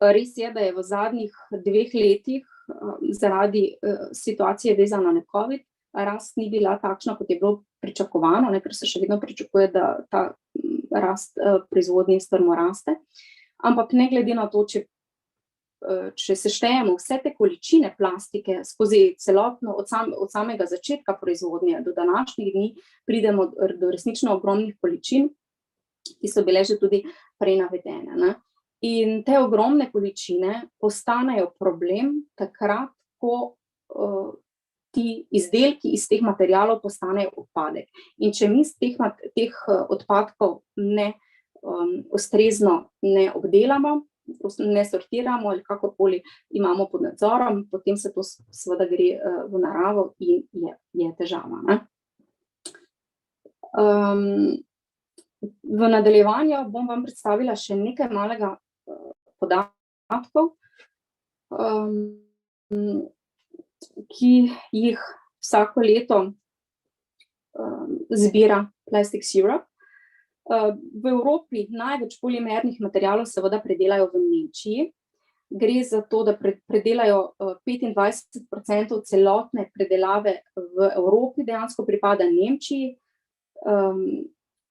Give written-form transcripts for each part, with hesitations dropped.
Res je, da je v zadnjih 2 letih zaradi situacije vezana na COVID, rast ni bila takšna, kot je bilo pričakovano, ker se še vedno pričakuje, da ta rast proizvodnje strmo raste. Ampak ne glede na to, če seštejemo vse te količine plastike skozi celotno, od samega začetka proizvodnje do današnjih dni, pridemo do resnično ogromnih količin, ki so bile že tudi prej navedene, ne. In te ogromne količine postanejo problem takrat, ko ti izdelki iz teh materialov postanejo odpadek. In če mi teh odpadkov ustrezno ne obdelamo, ne sortiramo ali kakorkoli imamo pod nadzorom, potem se to seveda gre v naravo in je težava, ne. V nadaljevanju bom vam predstavila še nekaj malega podatkov, ki jih vsako leto zbira Plastics Europe. V Evropi največ polimernih materialov seveda predelajo v Nemčiji. Gre za to, da predelajo 25% celotne predelave v Evropi, dejansko pripada Nemčiji,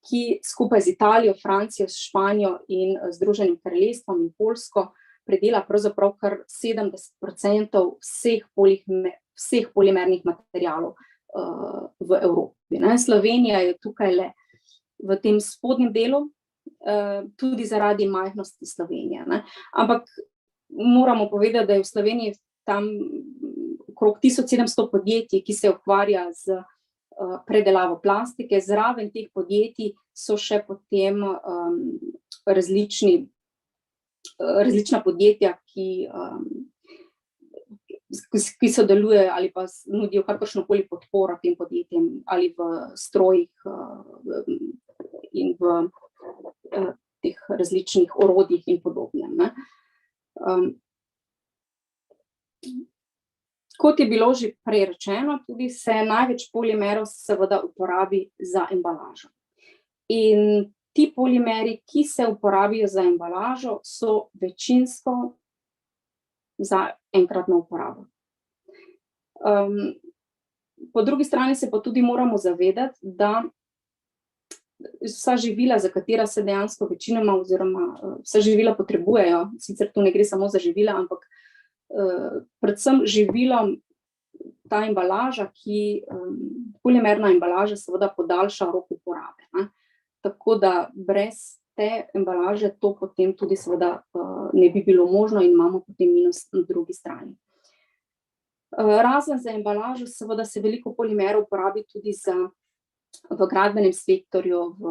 ki skupaj z Italijo, Francijo, Španijo in Združenim kraljestvom in Poljsko predela pravzaprav kar 70% vseh polimernih materialov v Evropi, ne. Slovenija je tukaj le v tem spodnjem delu, tudi zaradi majhnosti Slovenije, ne. Ampak moramo povedati, da je v Sloveniji tam okrog 1700 podjetij, ki se ukvarja z predelavo plastike, zraven teh podjetij so še potem različna podjetja, ki sodelujejo ali pa nudijo kakršnokoli podporo tem podjetjem ali v strojih in v teh različnih orodjih in podobnem, ne. Kot je bilo že prej rečeno, tudi se največ polimerov seveda uporabi za embalažo. In ti polimeri, ki se uporabijo za embalažo, so večinsko za enkratno uporabo. Po drugi strani se pa tudi moramo zavedati, da vsa živila, za katera se dejansko večinoma oziroma vsa živila potrebujejo, sicer tu ne gre samo za živila, ampak predvsem živilom ta embalaža, polimerna embalaža seveda podaljša rok uporabe, ne. Tako da brez te embalaže to potem tudi seveda ne bi bilo možno in imamo potem minus na drugi strani. Razen za embalažo seveda se veliko polimerov uporabi tudi v gradbenem sektorju, v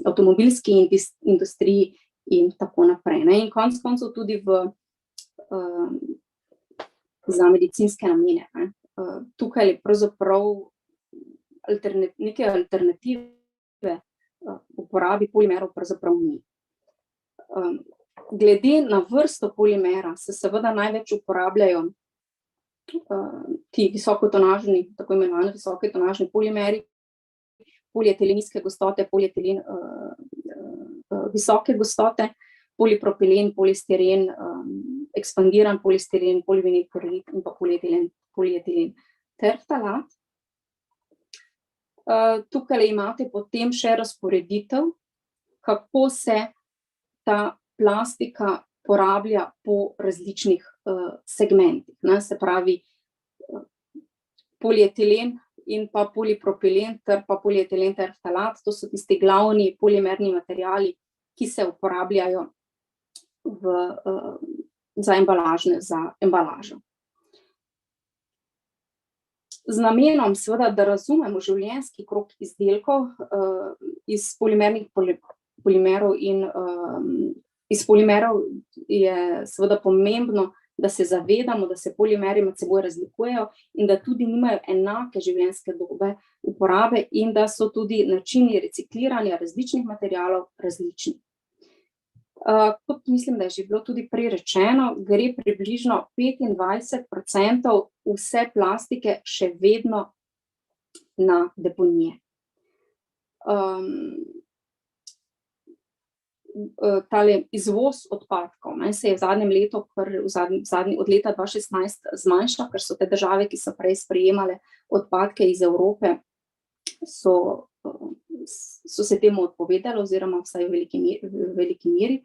avtomobilski industriji in tako naprej, ne. In konec koncev tudi za medicinske namene, ne. Tukaj je pravzaprav neke alternative uporabi polimerov pravzaprav ni. Glede na vrsto polimera se seveda največ uporabljajo ti visokotonažni, tako imenovani visokotonažni polimeri, polietilen nizke gostote, polietilen visoke gostote, polipropilen, polistiren, ekspandiran polistiren, polivinilklorid in pa polietilen terftalat. Tukaj imate potem še razporeditev, kako se ta plastika porablja po različnih segmentih, ne, se pravi polietilen in pa polipropilen ter pa polietilen terftalat, to so tisti glavni polimerni materiali, ki se uporabljajo za embalažo. Z namenom seveda, da razumemo življenjski krog izdelkov iz polimerov in iz polimerov je seveda pomembno, da se zavedamo, da se polimeri med seboj razlikujejo in da tudi nimajo enake življenjske dobe uporabe in da so tudi načini recikliranja različnih materialov različni. Kot mislim, da je že bilo tudi prej rečeno, gre približno 25% vse plastike še vedno na deponije. tale izvoz odpadkov, se je v zadnjem letu, od leta 2016 zmanjšal, ker so te države, ki so prej sprejemale odpadke iz Evrope, so se temu odpovedali, oziroma vsaj v veliki meri.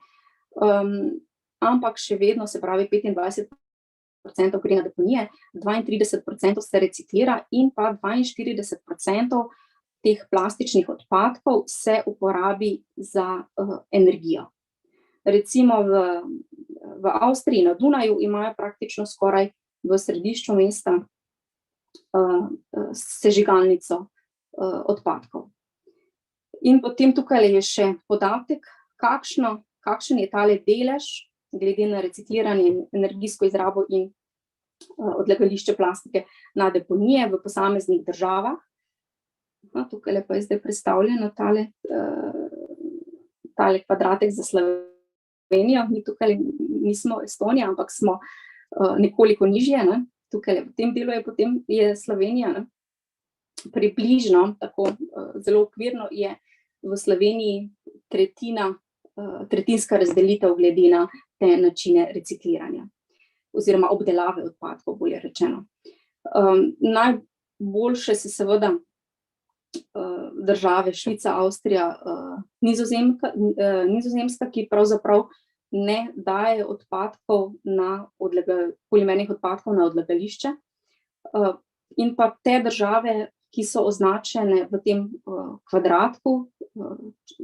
Ampak še vedno, se pravi 25% gre na deponije, 32% se reciklira in pa 42% teh plastičnih odpadkov se uporabi za energijo. Recimo v Avstriji na Dunaju imajo praktično skoraj v središču mesta sežigalnico odpadkov. In potem tukaj je še podatek, kakšen je tale delež glede na recikliranje, energijsko izrabo in odlagališče plastike na deponije v posameznih državah. Tukaj pa je zdaj predstavljeno tale kvadratek za Slovenijo. Mi tukaj nismo Estonija, ampak smo nekoliko nižje. Tukaj v tem delu je Slovenija. Približno, tako zelo okvirno, je v Sloveniji tretjinska razdelitev glede na te načine recikliranja oziroma obdelave odpadkov, bolje rečeno. Najboljše se seveda države Švica, Avstrija, Nizozemska, ki pravzaprav ne dajejo polimernih odpadkov na odlagališče, in pa te države, ki so označene v tem kvadratku,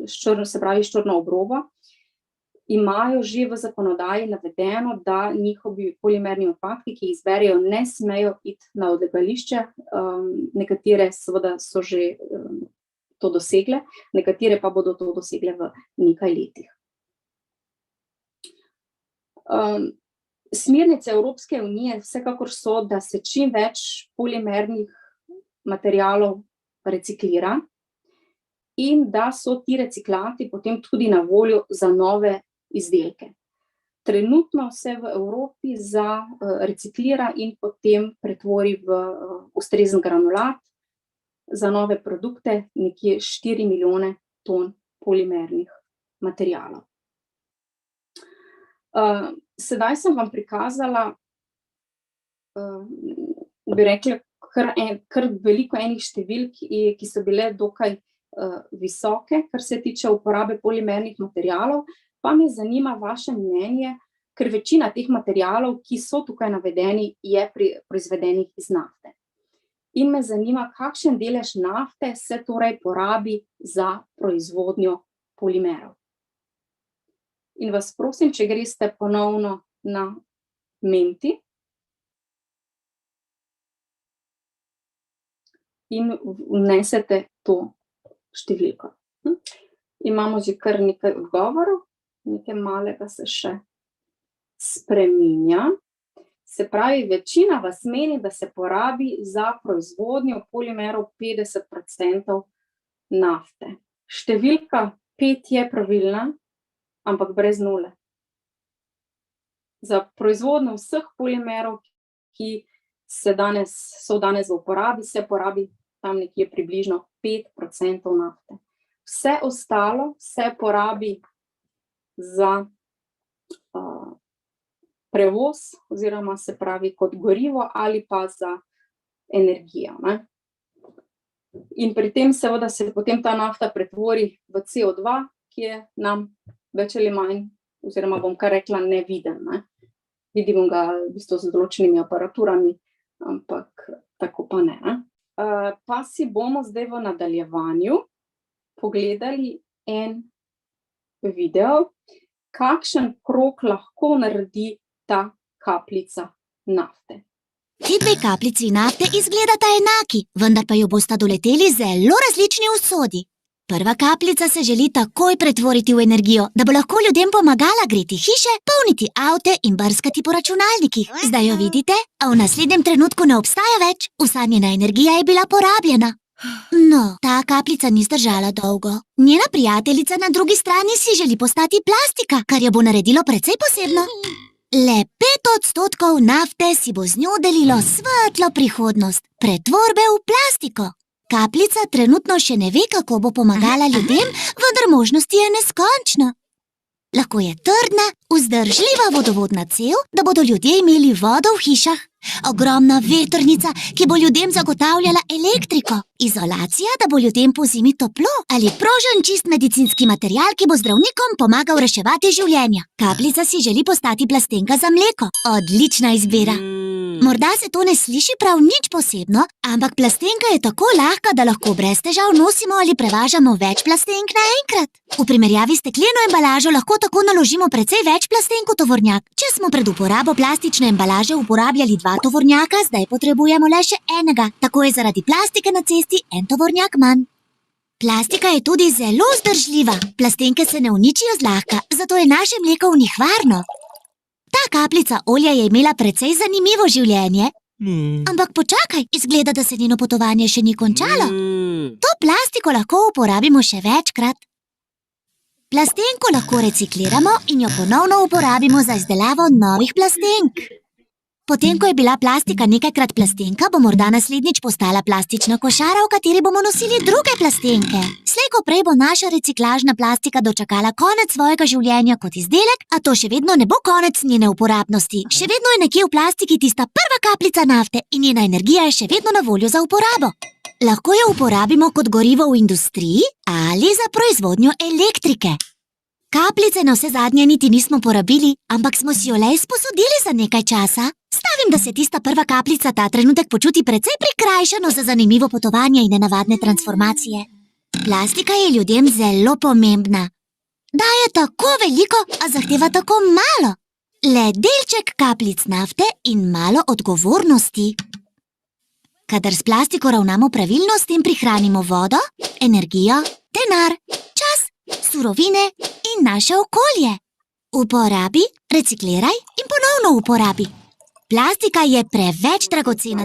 se pravi s črno obrobo, imajo že v zakonodaji navedeno, da njihovi polimerni odpadki, ki jih zberejo, ne smejo iti na odlagališče. Nekatere seveda so že to dosegle, nekatere pa bodo to dosegle v nekaj letih. Smernice Evropske unije vsekakor so, da se čim več polimernih materialov reciklira in da so ti reciklati potem tudi na voljo za nove izdelke. Trenutno se v Evropi reciklira in potem pretvori v ustrezen granulat za nove produkte nekje 4 milijone ton polimernih materialov. Sedaj sem vam prikazala, bi rekla, kar veliko enih številk, ki so bile dokaj visoke, kar se tiče uporabe polimernih materialov, pa me zanima vaše mnenje, ker večina teh materialov, ki so tukaj navedeni, je proizvedenih iz nafte. In me zanima, kakšen delež nafte se torej porabi za proizvodnjo polimerov. In vas prosim, če greste ponovno na Menti in vnesete to številko. Imamo že kar nekaj odgovorov, nekaj malega se še spreminja. Se pravi, večina vas meni, da se porabi za proizvodnjo polimerov 50% nafte. Številka 5 je pravilna, ampak brez nule. Za proizvodnjo vseh polimerov, ki so danes v uporabi, se porabi tam nekje približno 5% nafte. Vse ostalo se porabi za prevoz, oziroma se pravi kot gorivo ali pa za energijo. In pri tem seveda se potem ta nafta pretvori v CO2, ki je nam več ali manj, oziroma bom kar rekla, neviden. Vidimo ga v bistvu z določenimi aparaturami, ampak tako pa ne. Pa si bomo zdaj v nadaljevanju pogledali en video, kakšen krog lahko naredi ta kapljica nafte. Ti dve kapljici nafte izgledata enaki, vendar pa jo bosta doleteli zelo različni usodi. Prva kapljica se želi takoj pretvoriti v energijo, da bo lahko ljudem pomagala greti hiše, polniti avte in brskati po računalnikih. Zdaj jo vidite, a v naslednjem trenutku ne obstaja več, vsa njena energija je bila porabljena. No, ta kapljica ni zdržala dolgo. Njena prijateljica na drugi strani si želi postati plastika, kar jo bo naredilo precej posebno. Le 5% nafte si bo z njo delilo svetlo prihodnost, pretvorbe v plastiko. Kapljica trenutno še ne ve, kako bo pomagala ljudem, vendar možnosti je neskončno. Lahko je trdna, vzdržljiva vodovodna cev, da bodo ljudje imeli vodo v hišah. Ogromna vetrnica, ki bo ljudem zagotavljala elektriko. Izolacija, da bo ljudem pozimi toplo. Ali prožen čist medicinski material, ki bo zdravnikom pomagal reševati življenja. Kapljica si želi postati plastenka za mleko. Odlična izbira. Morda se to ne sliši prav nič posebno, ampak plastenka je tako lahka, da lahko brez težav nosimo ali prevažamo več plastenk naenkrat. V primerjavi s stekleno embalažo lahko tako naložimo precej več plastenk v tovornjak. Če smo pred uporabo plastične embalaže uporabljali 2 tovornjaka, zdaj potrebujemo le še enega. Tako je zaradi plastike na cesti en tovornjak manj. Plastika je tudi zelo vzdržljiva. Plastenke se ne uničijo zlahka, zato je naše mleko v njih varno. Ta kapljica olja je imela precej zanimivo življenje. Ampak počakaj, izgleda, da se njeno potovanje še ni končalo. To plastiko lahko uporabimo še večkrat. Plastenko lahko recikliramo in jo ponovno uporabimo za izdelavo novih plastenk. Potem, ko je bila plastika nekajkrat plastenka, bo morda naslednjič postala plastična košara, v kateri bomo nosili druge plastenke. Slej ko prej bo naša reciklažna plastika dočakala konec svojega življenja kot izdelek, a to še vedno ne bo konec njene uporabnosti. Še vedno je nekje v plastiki tista prva kapljica nafte in njena energija je še vedno na voljo za uporabo. Lahko jo uporabimo kot gorivo v industriji ali za proizvodnjo elektrike. Kapljice na vse zadnje niti nismo porabili, ampak smo si jo le izposodili za nekaj časa. Stavim, da se tista prva kapljica ta trenutek počuti precej prikrajšano za zanimivo potovanje in nenavadne transformacije. Plastika je ljudem zelo pomembna. Daje tako veliko, a zahteva tako malo. Le delček kapljic nafte in malo odgovornosti. Kadar s plastiko ravnamo pravilno, s tem prihranimo vodo, energijo, denar, čas, surovine in naše okolje. Uporabi, recikliraj in ponovno uporabi. Plastika je preveč dragocena.